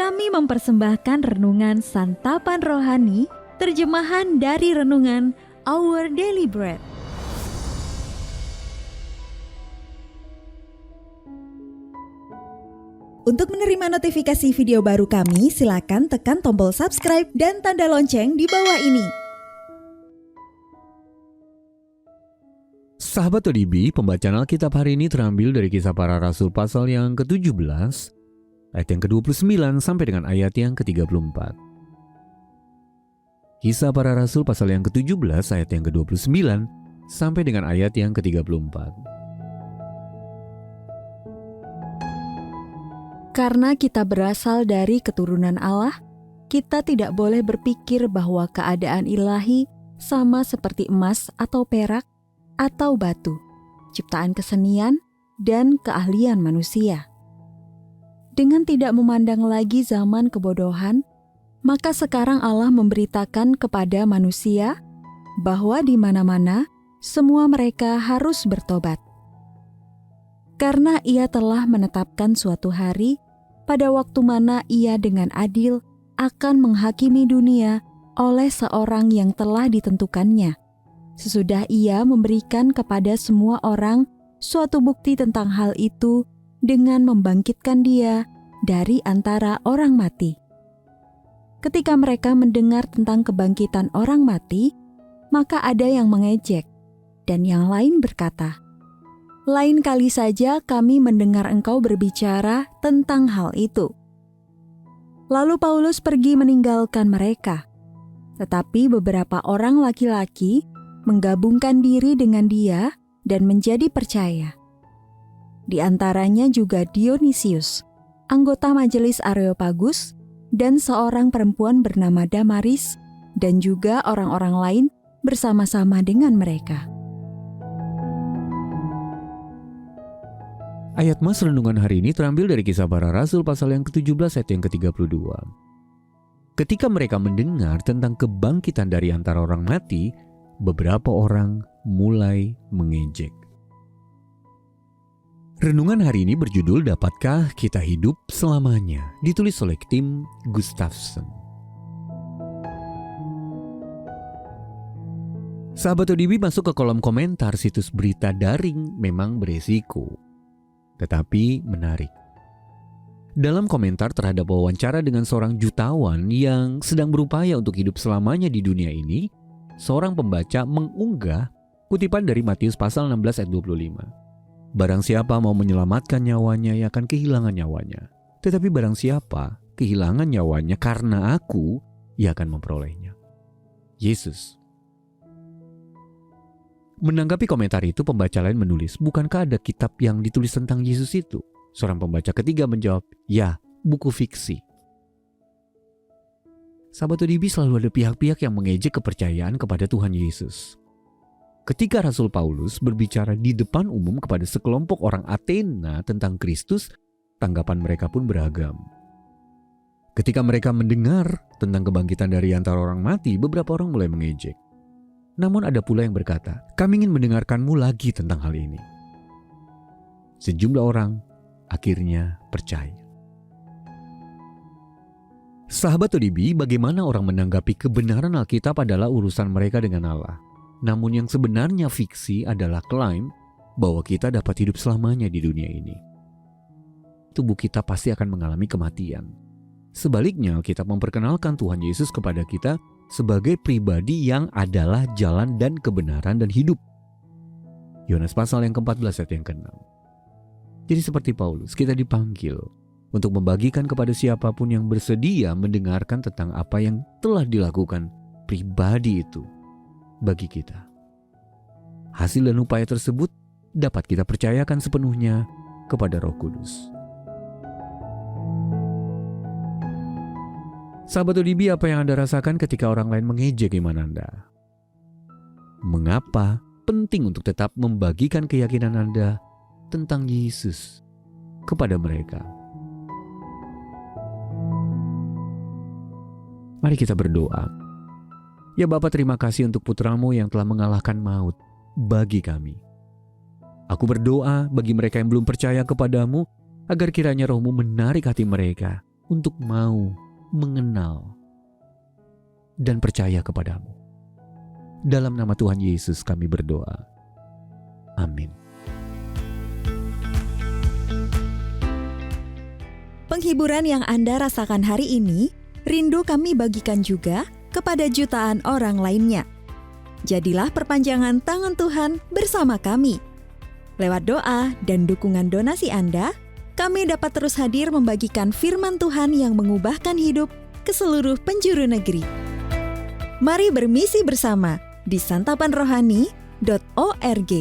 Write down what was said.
kami mempersembahkan renungan Santapan Rohani, terjemahan dari renungan Our Daily Bread. Untuk menerima notifikasi video baru kami, silakan tekan tombol subscribe dan tanda lonceng di bawah ini. Sahabat ODB, pembacaan Alkitab hari ini terambil dari Kisah Para Rasul pasal yang ke-17, ayat yang ke-29 sampai dengan ayat yang ke-34. Kisah Para Rasul pasal yang ke-17 ayat yang ke-29 sampai dengan ayat yang ke-34. Karena kita berasal dari keturunan Allah, kita tidak boleh berpikir bahwa keadaan ilahi sama seperti emas atau perak atau batu, ciptaan kesenian dan keahlian manusia. Dengan tidak memandang lagi zaman kebodohan, maka sekarang Allah memberitakan kepada manusia bahwa di mana-mana semua mereka harus bertobat. Karena Ia telah menetapkan suatu hari pada waktu mana Ia dengan adil akan menghakimi dunia oleh seorang yang telah ditentukannya. Sesudah Ia memberikan kepada semua orang suatu bukti tentang hal itu dengan membangkitkan Dia dari antara orang mati. Ketika mereka mendengar tentang kebangkitan orang mati, maka ada yang mengejek, dan yang lain berkata, "Lain kali saja kami mendengar engkau berbicara tentang hal itu." Lalu Paulus pergi meninggalkan mereka, tetapi beberapa orang laki-laki menggabungkan diri dengan dia dan menjadi percaya. Di antaranya juga Dionisius, anggota majelis Areopagus, dan seorang perempuan bernama Damaris, dan juga orang-orang lain bersama-sama dengan mereka. Ayat mas renungan hari ini terambil dari Kisah Para Rasul pasal yang ke-17 ayat yang ke-32. Ketika mereka mendengar tentang kebangkitan dari antara orang mati, beberapa orang mulai mengejek. Renungan hari ini berjudul Dapatkah Kita Hidup Selamanya? Ditulis oleh Tim Gustafsson. Sahabat ODB, masuk ke kolom komentar situs berita daring memang beresiko, tetapi menarik. Dalam komentar terhadap wawancara dengan seorang jutawan yang sedang berupaya untuk hidup selamanya di dunia ini, seorang pembaca mengunggah kutipan dari Matius pasal 16 ayat 25. Barang siapa mau menyelamatkan nyawanya, ia akan kehilangan nyawanya. Tetapi barang siapa kehilangan nyawanya karena aku, ia akan memperolehnya. Yesus. Menanggapi komentar itu, pembaca lain menulis, bukankah ada kitab yang ditulis tentang Yesus itu? Seorang pembaca ketiga menjawab, ya, buku fiksi. Sahabat ODB, selalu ada pihak-pihak yang mengejek kepercayaan kepada Tuhan Yesus. Ketika Rasul Paulus berbicara di depan umum kepada sekelompok orang Athena tentang Kristus, tanggapan mereka pun beragam. Ketika mereka mendengar tentang kebangkitan dari antara orang mati, beberapa orang mulai mengejek. Namun ada pula yang berkata, kami ingin mendengarkanmu lagi tentang hal ini. Sejumlah orang akhirnya percaya. Sahabat ODB, bagaimana orang menanggapi kebenaran Alkitab adalah urusan mereka dengan Allah. Namun yang sebenarnya fiksi adalah klaim bahwa kita dapat hidup selamanya di dunia ini. Tubuh kita pasti akan mengalami kematian. Sebaliknya, Alkitab memperkenalkan Tuhan Yesus kepada kita sebagai pribadi yang adalah jalan dan kebenaran dan hidup. Yohanes pasal yang ke-14 ayat yang ke-6. Jadi seperti Paulus, kita dipanggil untuk membagikan kepada siapapun yang bersedia mendengarkan tentang apa yang telah dilakukan pribadi itu bagi kita. Hasil dan upaya tersebut dapat kita percayakan sepenuhnya kepada Roh Kudus. Sahabat ODB, apa yang Anda rasakan ketika orang lain mengejek iman Anda? Mengapa penting untuk tetap membagikan keyakinan Anda tentang Yesus kepada mereka? Mari kita berdoa. Ya Bapa, terima kasih untuk putramu yang telah mengalahkan maut bagi kami. Aku berdoa bagi mereka yang belum percaya kepadamu, agar kiranya Roh-Mu menarik hati mereka untuk mau mengenal dan percaya kepadamu. Dalam nama Tuhan Yesus kami berdoa. Amin. Penghiburan yang Anda rasakan hari ini, rindu kami bagikan juga kepada jutaan orang lainnya. Jadilah perpanjangan tangan Tuhan bersama kami. Lewat doa dan dukungan donasi Anda, kami dapat terus hadir membagikan firman Tuhan yang mengubahkan hidup ke seluruh penjuru negeri. Mari bermisi bersama di santapanrohani.org.